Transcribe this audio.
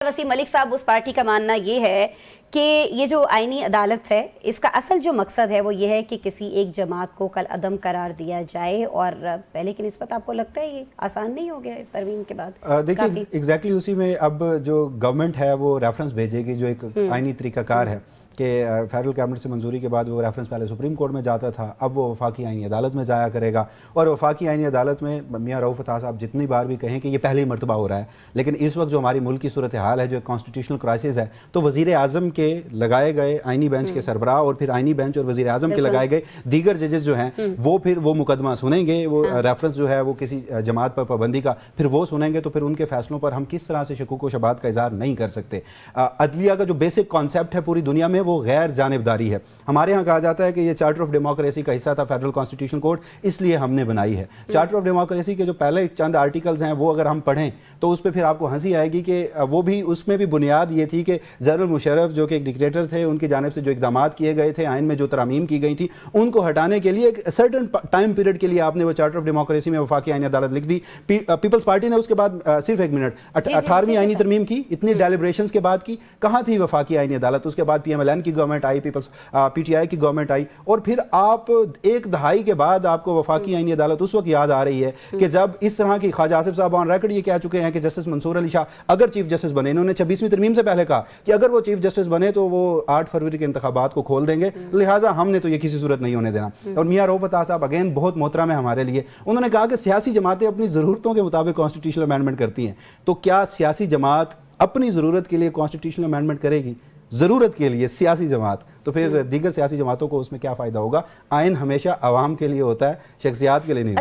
वसीम मलिक साहब, उस पार्टी का मानना ये है कि ये जो आईनी अदालत है इसका असल जो मकसद है वो ये है कि किसी एक जमात को कल अदम करार दिया जाए, और पहले की निस्बत आपको लगता है ये आसान नहीं हो गया इस तरमीम के बाद? देखिए एग्जैक्टली उसी में अब जो गवर्नमेंट है वो रेफरेंस भेजेगी, जो एक आईनी तरीकाकार है कि फेडरल कैबिनेट से मंजूरी के बाद वो रेफरेंस पहले सुप्रीम कोर्ट में जाता था, अब वो वफाकी आईनी अदालत में जाया करेगा। और वफाकी आईनी अदालत में मियां रऊफ अता साहब जितनी बार भी कहें कि ये पहली मरतबा हो रहा है, लेकिन इस वक्त जो हमारी मुल्क की सूरत हाल है, जो कॉन्स्टिट्यूशनल क्राइसिस है, तो वज़ीर आज़म के लगाए गए आईनी बेंच के सरबराह और फिर आईनी बेंच और वज़ीर आज़म के लगाए गए दीगर जजेस जो हैं वो फिर वो मुकदमा सुनेंगे, वो रेफरेंस जो है वो किसी जमात पर पाबंदी का फिर वो सुनेंगे, तो फिर उनके फैसलों पर हम किस तरह से शकूक व शबात का इजहार नहीं कर सकते। अदलिया का जो बेसिक कॉन्सेप्ट है पूरी दुनिया में वो गैर जानिबदारी है। हमारे यहाँ कहा जाता है कि ये चार्टर ऑफ डेमोक्रेसी का हिस्सा था फेडरल कॉन्स्टिट्यूशन कोड, इसलिए हमने बनाई है। चार्टर ऑफ डेमोक्रेसी के जो पहले चंद आर्टिकल्स हैं वो अगर हम पढ़ें तो उस पर फिर आपको हंसी आएगी कि वो भी उसमें भी बुनियाद ये थी कि जनरल मुशर्रफ जो कि एक डिक्टेटर थे, उनकी जानिब से जो इकदाम किए गए थे, आइन में जो तरामीम की गई थी, उनको हटाने के लिए एक सर्टन टाइम पीरियड के लिए आपने वो चार्टर ऑफ डेमोक्रेसी में वफाकी आईनी अदालत लिख दी। पीपल्स पार्टी ने उसके बाद सिर्फ एक मिनट 18वीं आईनी तरमीम की, इतनी डेलिब्रेशंस के बाद की, कहाँ थी वफाकी आईनी अदालत? उसके बाद PMLN की गवर्नमेंट आई, PTI की गवर्नमेंट आई, और फिर आप एक दहाई के बाद आपको वफाकी आईनी अदालत उस वक्त याद आ रही है कि जब इस तरह की ख्वाजा आसिफ साहब ऑन रिकॉर्ड ये कह चुके हैं कि जस्टिस मंसूर अली शाह अगर चीफ जस्टिस बने, इन्होंने 26वीं तरमीम से पहले कहा कि अगर वो चीफ जस्टिस बने तो वो 8 फरवरी के इंतखाबात को खोल देंगे, लिहाजा हमने तो ये किसी सूरत नहीं होने देना। और मियां रऊफ अता साहब अगेन बहुत मोहतरम है हमारे लिए, उन्होंने कहा कि सियासी जमातें अपनी ज़रूरतों के मुताबिक कॉन्स्टिट्यूशनल अमेंडमेंट करती हैं, तो क्या सियासी जमात अपनी ज़रूरत के लिए कॉन्स्टिट्यूशनल अमेंडमेंट करेगी? ज़रूरत के लिए सियासी जमात, तो फिर दीगर सियासी जमातों को उसमें क्या फ़ायदा होगा? आइन हमेशा आवाम के लिए होता है, शख्सियात के लिए नहीं।